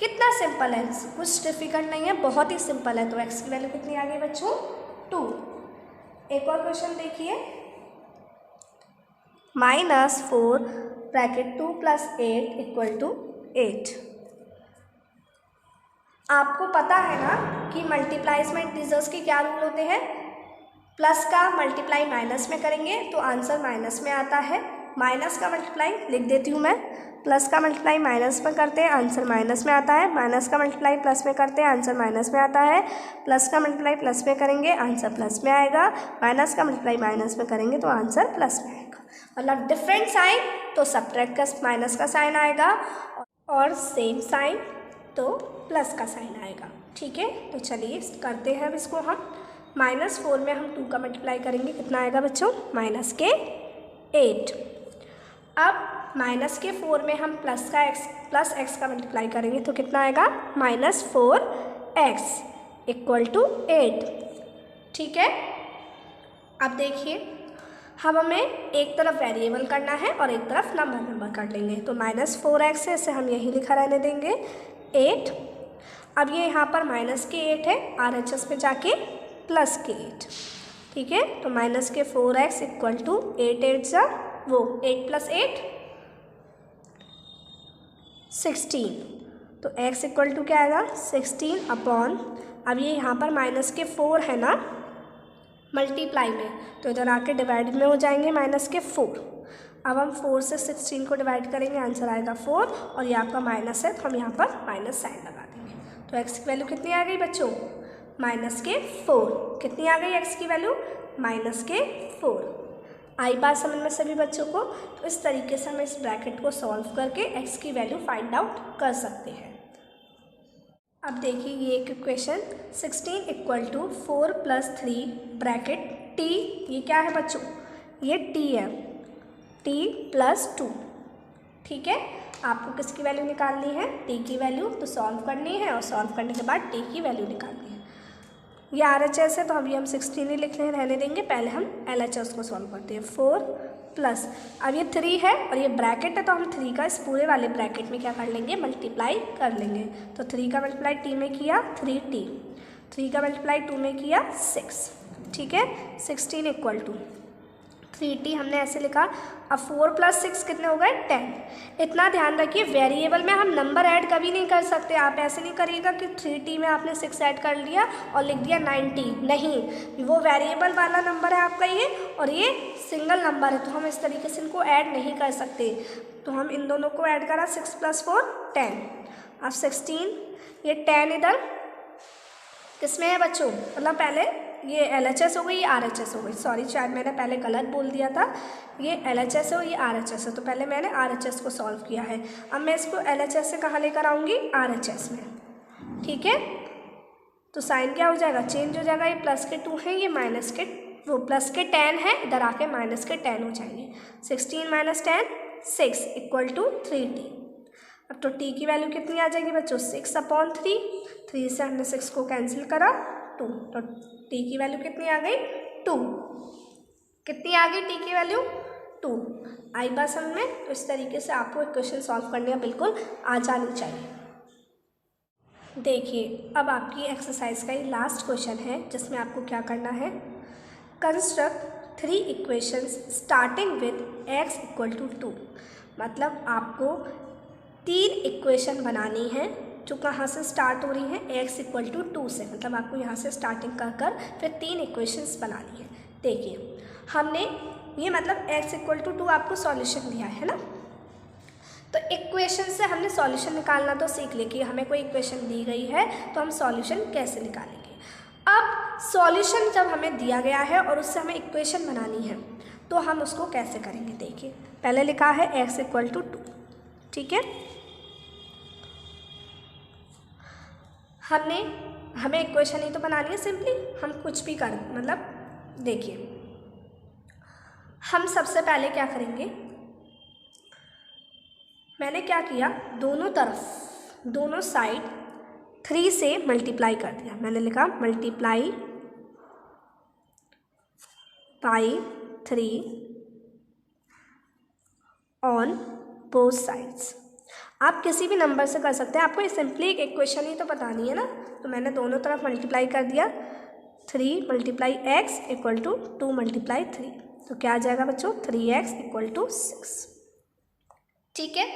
कितना सिंपल है, कुछ डिफिकल्ट नहीं है, बहुत ही सिंपल है। तो x की वैल्यू कितनी आ गई बच्चों? 2। एक और क्वेश्चन देखिए, -4 ब्रैकेट 2 + 8 = 8। आपको पता है ना कि मल्टीप्लाइज में इंटीजर्स के क्या रूल होते हैं? प्लस का मल्टीप्लाई माइनस में करेंगे तो आंसर माइनस में आता है, माइनस का मल्टीप्लाई लिख देती हूँ मैं, प्लस का मल्टीप्लाई माइनस में करते हैं आंसर माइनस में आता है, माइनस का मल्टीप्लाई प्लस में करते हैं आंसर माइनस में आता है, प्लस का मल्टीप्लाई प्लस में करेंगे आंसर प्लस में आएगा, माइनस का मल्टीप्लाई माइनस में करेंगे तो आंसर प्लस में आएगा। मतलब डिफरेंट साइन तो सब्ट्रैक्ट का माइनस का साइन आएगा, और सेम साइन तो प्लस का साइन आएगा। ठीक है, तो चलिए करते हैं अब इसको हम। -4 में हम 2 का मल्टीप्लाई करेंगे, कितना आएगा बच्चों? -8। अब -4 में हम प्लस x का मल्टीप्लाई करेंगे तो कितना आएगा? -4x = 8। ठीक है, अब देखिए, हम हमें एक तरफ वेरिएबल करना है और एक तरफ नंबर कर लेंगे। तो -4x है, इसे हम यही लिखा रहने देंगे 8। अब ये यहाँ पर -8 है, RHS में जाके +8। ठीक है, तो -4x = 8 8 + 8 16। तो x = क्या आएगा? 16 अपॉन, अब ये यहाँ पर -4 है ना मल्टीप्लाई में, तो इधर आके डिवाइड में हो जाएंगे -4। अब हम 4 से 16 को डिवाइड करेंगे, आंसर आएगा 4, और ये आपका माइनस है तो हम यहाँ पर माइनस साइन लगा देंगे। तो x की वैल्यू कितनी आ गई बच्चों? -4। कितनी आ गई x की वैल्यू? -4। आई बात समझ में सभी बच्चों को? तो इस तरीके से हम इस ब्रैकेट को सॉल्व करके x की वैल्यू फाइंड आउट कर सकते हैं। अब देखिए ये एक इक्वेशन, 16 = 4 + 3 ब्रैकेट t, ये क्या है बच्चों? ये t है, t + 2। ठीक है, आपको किसकी वैल्यू निकालनी है? t की वैल्यू। तो सॉल्व करनी है और सॉल्व करने के बाद t की वैल्यू निकालनी है। ये RHS है तो अभी हम 16 ही लिख रहने देंगे, पहले हम LHS को सॉल्व करते हैं। 4 प्लस, अब ये 3 है और ये ब्रैकेट है तो हम 3 का इस पूरे वाले ब्रैकेट में क्या कर लेंगे? मल्टीप्लाई कर लेंगे। तो 3 का मल्टीप्लाई t में किया 3t, 3 का मल्टीप्लाई 2 में किया 6। ठीक है, 16 = 3t हमने ऐसे लिखा। अब 4 + 6 कितने हो गए? 10। इतना ध्यान रखिए, वेरिएबल में हम नंबर ऐड कभी नहीं कर सकते। आप ऐसे नहीं करिएगा कि 3t में आपने 6 ऐड कर लिया और लिख दिया 90, नहीं, वो वेरिएबल वाला नंबर है आपका ये, और ये सिंगल नंबर है, तो हम इस तरीके से इनको ऐड नहीं कर सकते। तो हम इन दोनों को ऐड करा, 6 + 4 10। अब 16, ये 10 इधर किसमें है बच्चों? मतलब पहले ये LHS हो गई, ये RHS हो गई, सॉरी शायद मैंने पहले गलत बोल दिया था। ये LHS है और ये RHS है, तो पहले मैंने RHS को सॉल्व किया है। अब मैं इसको LHS से कहाँ लेकर आऊँगी? RHS में। ठीक है, तो साइन क्या हो जाएगा? चेंज हो जाएगा। ये प्लस के 2 है, ये प्लस के 10 है, इधर आके माइनस के 10 हो जाएंगे। 16 - 10 6 = 3t। अब तो t की वैल्यू कितनी आ जाएगी बच्चों? 6/3। 3 से हमने 6 को कैंसिल करा, 2, तो t की वैल्यू कितनी आ गई? 2। कितनी आ गई t की वैल्यू? 2। आई बात समझ में? तो इस तरीके से आपको इक्वेशन सॉल्व करने बिल्कुल आ जानी चाहिए। देखिए, अब आपकी एक्सरसाइज का ये लास्ट क्वेश्चन है जिसमें आपको क्या करना है? Construct 3 equations starting with x = 2। मतलब आपको 3 इक्वेशन बनानी है जो कहाँ से स्टार्ट हो रही हैं? x = 2 से। मतलब आपको यहाँ से स्टार्टिंग कर फिर 3 इक्वेशंस बनानी है। देखिए, हमने ये मतलब x = 2 आपको सॉल्यूशन दिया है ना, तो इक्वेशन से हमने सॉल्यूशन निकालना तो सीख लिया कि हमें कोई इक्वेशन दी गई है तो हम सॉल्यूशन कैसे निकालेंगे। अब सॉल्यूशन जब हमें दिया गया है और उससे हमें इक्वेशन बनानी है तो हम उसको कैसे करेंगे? देखिए, पहले लिखा है x = 2। ठीक है, हमें इक्वेशन ही तो बनानी है, सिंपली हम कुछ भी कर, मतलब देखिए, हम सबसे पहले क्या करेंगे? मैंने क्या किया? दोनों तरफ, दोनों साइड 3 से मल्टीप्लाई कर दिया। मैंने लिखा multiply by 3 on both sides. आप किसी भी नंबर से कर सकते हैं, आपको सिंपली एक इक्वेशन ही तो बतानी है ना। तो मैंने दोनों तरफ मल्टीप्लाई कर दिया, 3 multiply x equal to 2 multiply 3, तो क्या आ जाएगा बच्चों 3x इक्वल टू 6। ठीक है,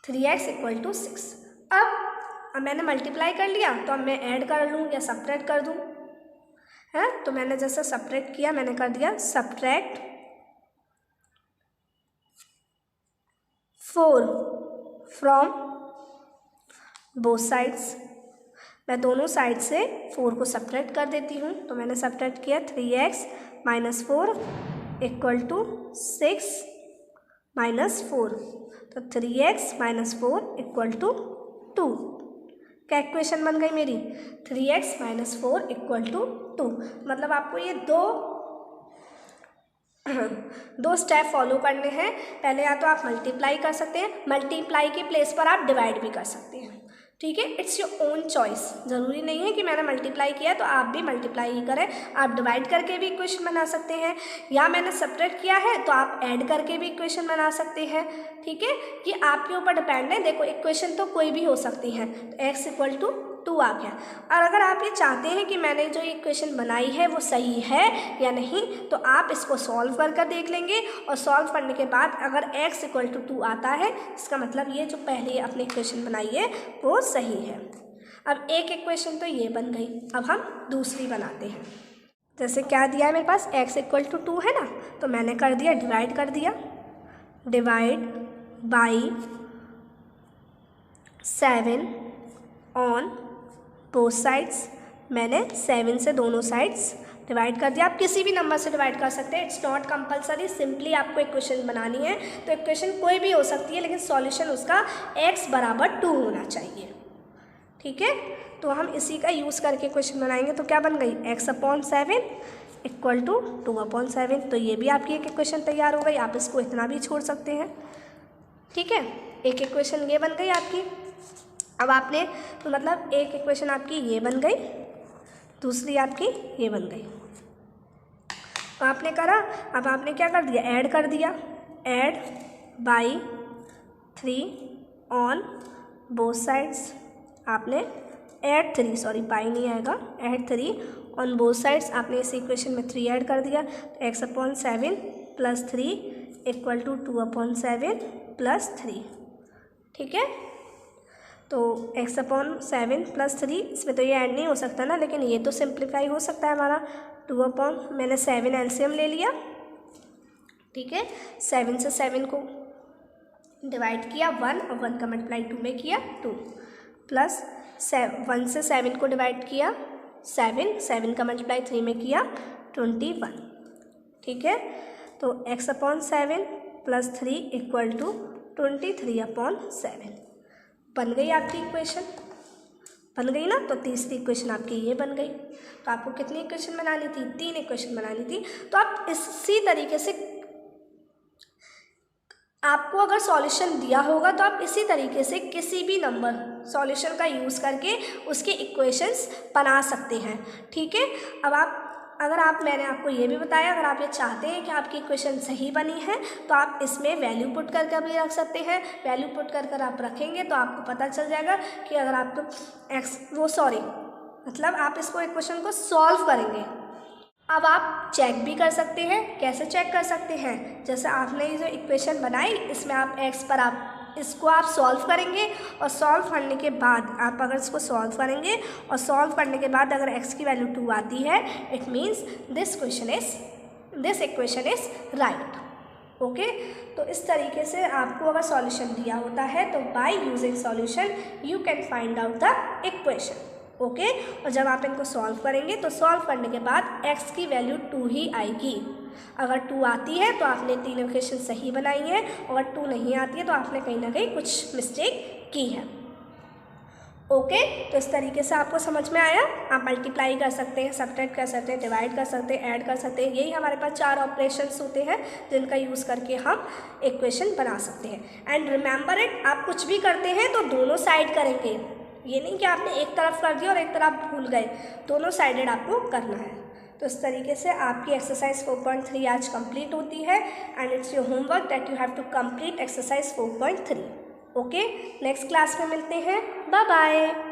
3x इक्वल टू 6। अब मैंने मल्टीप्लाई कर लिया, तो अब मैं ऐड कर लूँ या सब्ट्रैक्ट कर दूँ, है। तो मैंने जैसे सब्ट्रैक्ट किया, मैंने कर दिया सब्ट्रैक्ट 4 फ्रॉम बोथ साइड्स। मैं दोनों साइड से 4 को सब्ट्रैक्ट कर देती हूँ। तो मैंने सब्ट्रैक्ट किया 3x minus 4 equal to 6 minus 4, तो 3x माइनस 4 इक्वल टू 2। क्या इक्वेशन बन गई मेरी, 3x माइनस 4 इक्वल टू 2। मतलब आपको ये दो स्टेप फॉलो करने हैं। पहले या तो आप मल्टीप्लाई कर सकते हैं, मल्टीप्लाई के प्लेस पर आप डिवाइड भी कर सकते हैं। ठीक है, इट्स योर ओन चॉइस। ज़रूरी नहीं है कि मैंने मल्टीप्लाई किया तो आप भी मल्टीप्लाई ही करें। आप डिवाइड करके भी इक्वेशन बना सकते हैं, या मैंने सब्ट्रैक्ट किया है तो आप ऐड करके भी इक्वेशन बना सकते हैं। ठीक है, ये आपके ऊपर डिपेंड है। देखो इक्वेशन तो कोई भी हो सकती है, तो x इक्वल टू 2 आ गया। और अगर आप ये चाहते हैं कि मैंने जो इक्वेशन बनाई है वो सही है या नहीं, तो आप इसको सॉल्व कर देख लेंगे, और सॉल्व करने के बाद अगर x इक्वल टू 2 आता है, इसका मतलब ये जो पहले अपनी इक्वेशन बनाई है वो सही है। अब एक इक्वेशन तो ये बन गई, अब हम दूसरी बनाते हैं। जैसे क्या दिया है मेरे पास, x इक्वल टू 2 है ना, तो मैंने कर दिया डिवाइड कर दिया, divide by 7 on both sides. मैंने 7 से दोनों साइड्स डिवाइड कर दिया। आप किसी भी नंबर से डिवाइड कर सकते हैं, इट्स नॉट कंपलसरी। सिंपली आपको इक्वेशन बनानी है तो इक्वेशन कोई भी हो सकती है, लेकिन सॉल्यूशन उसका x बराबर 2 होना चाहिए। ठीक है, तो हम इसी का यूज़ करके इक्वेशन बनाएंगे। तो क्या बन गई, x/7 इक्वल टू 2/7। तो ये भी आपकी एक इक्वेशन तैयार हो गई। आप इसको इतना भी छोड़ सकते हैं। ठीक है, एक इक्वेशन ये बन गई आपकी। अब आपने तो मतलब एक इक्वेशन आपकी ये बन गई, दूसरी आपकी ये बन गई। तो आपने करा, अब आपने क्या कर दिया, ऐड कर दिया, add by 3 on both sides. आपने ऐड 3, सॉरी बाई नहीं आएगा, ऐड 3 ऑन बोथ साइड्स। आपने इस इक्वेशन में 3 ऐड कर दिया, तो x/7 plus 3 equal to 2/7 plus 3। ठीक है, तो x/7 प्लस 3, इसमें तो ये ऐड नहीं हो सकता ना, लेकिन ये तो सिंप्लीफाई हो सकता है हमारा। 2 मैंने 7 एलसीएम ले लिया। ठीक है, 7 से 7 को डिवाइड किया 1, और 1 का मल्टीप्लाई 2 में किया 2, प्लस 1 से 7 को डिवाइड किया 7 का मल्टीप्लाई 3 में किया 21। ठीक है, तो x/7 प्लस 3 इक्वल टू 23/7 बन गई आपकी इक्वेशन। बन गई ना, तो तीसरी इक्वेशन आपकी ये बन गई। तो आपको कितनी इक्वेशन बनानी थी, 3 इक्वेशन बनानी थी। तो आप इसी तरीके से, आपको अगर सॉल्यूशन दिया होगा तो आप इसी तरीके से किसी भी नंबर सॉल्यूशन का यूज़ करके उसके इक्वेशंस बना सकते हैं। ठीक है, अब मैंने आपको ये भी बताया, अगर आप ये चाहते हैं कि आपकी इक्वेशन सही बनी है तो आप इसमें वैल्यू पुट करके भी रख सकते हैं। वैल्यू पुट कर आप रखेंगे तो आपको पता चल जाएगा कि अगर आपको मतलब आप इसको इक्वेशन को सॉल्व करेंगे। अब आप चेक भी कर सकते हैं। कैसे चेक कर सकते हैं, जैसे आपने ये जो इक्वेशन बनाई, इसमें आप x पर आप इसको आप सॉल्व करेंगे, और सॉल्व करने के बाद आप अगर इसको सॉल्व करेंगे और सॉल्व करने के बाद अगर x की वैल्यू 2 आती है, it means this equation is right. Okay, तो इस तरीके से आपको अगर सॉल्यूशन दिया होता है तो by using solution you can find out the equation. Okay, और जब आप इनको सॉल्व करेंगे तो सॉल्व करने के बाद x की वैल्यू 2 ही आएगी। अगर 2 आती है तो आपने 3 इक्वेशन सही बनाई है, और अगर 2 नहीं आती है तो आपने कहीं ना कहीं कुछ मिस्टेक की है। ओके, तो इस तरीके से आपको समझ में आया। आप मल्टीप्लाई कर सकते हैं, सब्ट्रैक्ट कर सकते हैं, डिवाइड कर सकते हैं, ऐड कर सकते हैं। यही हमारे पास 4 ऑपरेशंस होते हैं जिनका यूज़ करके हम इक्वेशन बना सकते हैं। एंड रिमेंबर इट, आप कुछ भी करते हैं तो दोनों साइड करेंगे। ये नहीं कि आपने एक तरफ कर दिया और एक तरफ भूल गए, दोनों साइडेड आपको करना है। तो इस तरीके से आपकी एक्सरसाइज 4.3 आज कंप्लीट होती है, and it's your homework that you have to complete exercise 4.3। Okay, next class में मिलते हैं, बाय बाय।